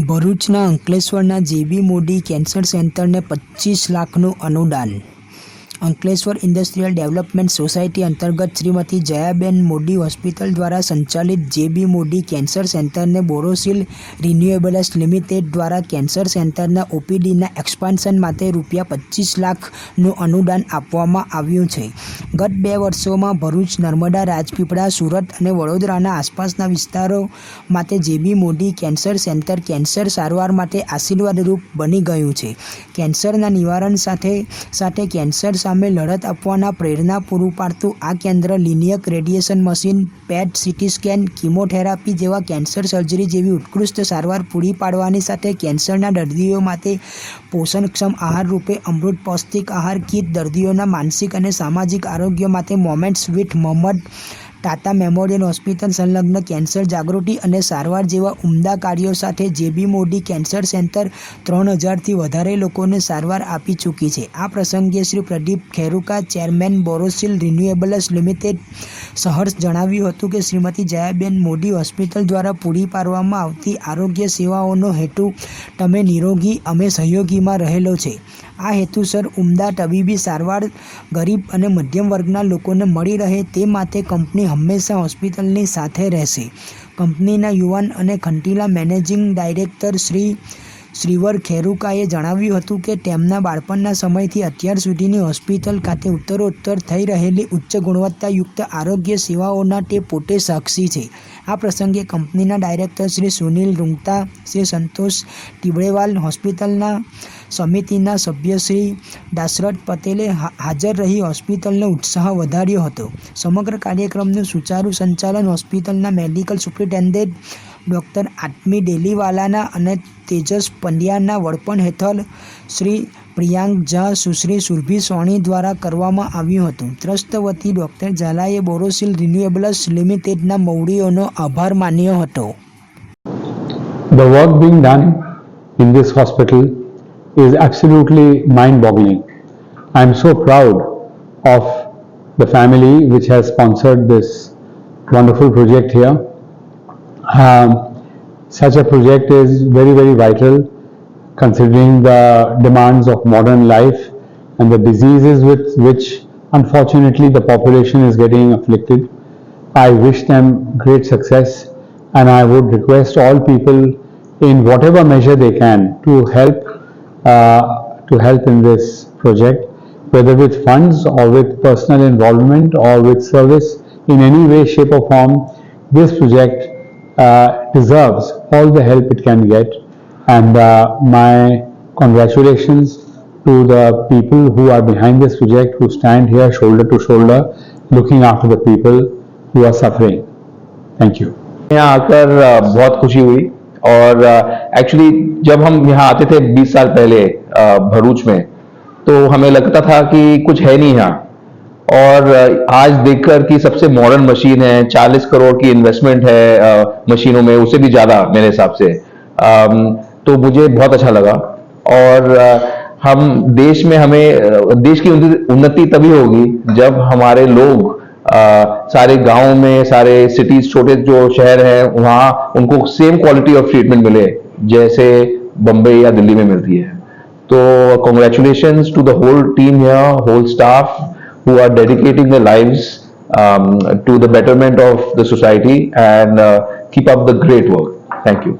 ભરૂચના અંકલેશ્વરના જેબી મોદી કેન્સર સેન્ટરને 25 લાખનું અનુદાન. અંકલેશ્વર ઇન્ડસ્ટ્રીયલ ડેવલપમેન્ટ સોસાયટી અંતર્ગત શ્રીમતી જયાબેન મોદી હોસ્પિટલ દ્વારા સંચાલિત જેબી મોદી કેન્સર સેન્ટરને બોરોસિલ રિન્યુએબલ્સ લિમિટેડ દ્વારા કેન્સર સેન્ટરના ઓપીડીના એક્સપાન્શન માટે ₹25 લાખનું અનુદાન આપવામાં આવ્યું છે. ગત 2 વર્ષોમાં ભરૂચ, નર્મદા, રાજપીપળા, સુરત અને વડોદરાના આસપાસના વિસ્તારો માટે જેબી મોદી કેન્સર સેન્ટર કેન્સર સારવાર માટે આશીર્વાદરૂપ બની ગયું છે. કેન્સરના નિવારણ સાથે કેન્સર સામે લડત આપવાના પ્રેરણા પૂરું પાડતું આ કેન્દ્ર લિનિયક રેડિયેશન મશીન, પેટ સીટી સ્કેન, કીમોથેરાપી જેવા કેન્સર સર્જરી જેવી ઉત્કૃષ્ટ સારવાર પૂરી પાડવાની સાથે કેન્સરના દર્દીઓ માટે પોષણક્ષમ આહાર રૂપે અમૃત પૌષ્ટિક આહાર કીટ, દર્દીઓના માનસિક અને સામાજિક આરોગ્ય માટે moments with Mohammad Tata memorial hospital સંલગ્ન કેન્સર જાગૃતિ અને સારવાર જેવા ઉમદા કાર્યો સાથે જેબી મોદી કેન્સર સેન્ટર 3000થી વધારે લોકોને સારવાર આપી ચૂકી છે. આ પ્રસંગે Shri Pradeep Kheruka, chairman, Borosil renewables limited સહર્ષ જણાવ્યું હતું કે શ્રીમતી જયાબેન મોદી હોસ્પિટલ દ્વારા પૂરી પાડવામાં આવતી આરોગ્ય સેવાઓનો હેતુ તમે નિરોગી, અમે સહયોગીમાં રહેલો છે. આ હેતુસર ઉમદા તબીબી સારવાર ગરીબ અને મધ્યમ વર્ગના લોકોને મળી રહે તે માટે કંપની હંમેશા હોસ્પિટલની સાથે રહેશે. કંપનીના યુવાન અને ખંતીલા મેનેજિંગ ડાયરેક્ટર શ્રી શ્રીવર ખેરુકાએ જણાવ્યું હતું કે તેમના બાળપણના સમયથી અત્યાર સુધીની હોસ્પિટલ ખાતે ઉત્તરોત્તર થઈ રહેલી ઉચ્ચ ગુણવત્તાયુક્ત આરોગ્ય સેવાઓના તે પોતે સાક્ષી છે. આ પ્રસંગે કંપનીના ડાયરેક્ટર શ્રી સુનિલ રૂંગતા, શ્રી સંતોષ તિબરેવાલ, હોસ્પિટલના સમિતિના સભ્ય શ્રી દાશરથ પટેલે હાજર રહી હોસ્પિટલનો ઉત્સાહ વધાર્યો હતો. સમગ્ર કાર્યક્રમનું સુચારુ સંચાલન હોસ્પિટલના મેડિકલ સુપ્રિન્ટેન્ડન્ટ ડૉક્ટર આત્મી ડેલીવાલાના અને તેજસ પંડ્યાના વડપણ હેઠળ શ્રી પ્રિયાંક ઝા, સુશ્રી સુરભી સોની દ્વારા કરવામાં આવ્યું હતું. ટ્રસ્ટ વતી ડૉક્ટર ઝાલાએ બોરોસિલ રિન્યુએબલ્સ લિમિટેડના મૌડીઓનો આભાર માન્યો હતો. The work being done in this hospital is absolutely mind-boggling. I am so proud of the family which has sponsored this wonderful project here. Such a project is very, very vital considering the demands of modern life and the diseases with which unfortunately the population is getting afflicted. I wish them great success, and I would request all people in whatever measure they can to help in this project, whether with funds or with personal involvement or with service in any way, shape or form. This project deserves all the help it can get, and my congratulations to the people who are behind this project, who stand here shoulder to shoulder looking after the people who are suffering. Thank you. यहाँ आकर बहुत खुशी हुई, और actually जब हम यहाँ आते थे 20 साल पहले भरूच में, तो हमें लगता था कि कुछ है नहीं यहाँ, और आज देखकर कि सबसे मॉडर्न मशीन है, 40 करोड़ की इन्वेस्टमेंट है मशीनों में, उससे भी ज़्यादा मेरे हिसाब से, तो मुझे बहुत अच्छा लगा. और हम देश की उन्नति तभी होगी जब हमारे लोग सारे गांव में, सारे सिटीज, छोटे जो शहर हैं, वहाँ उनको सेम क्वालिटी ऑफ ट्रीटमेंट मिले जैसे बम्बई या दिल्ली में मिलती है. तो congratulations to the whole team here, whole staff who are dedicating their lives to the betterment of the society, and keep up the great work. Thank you.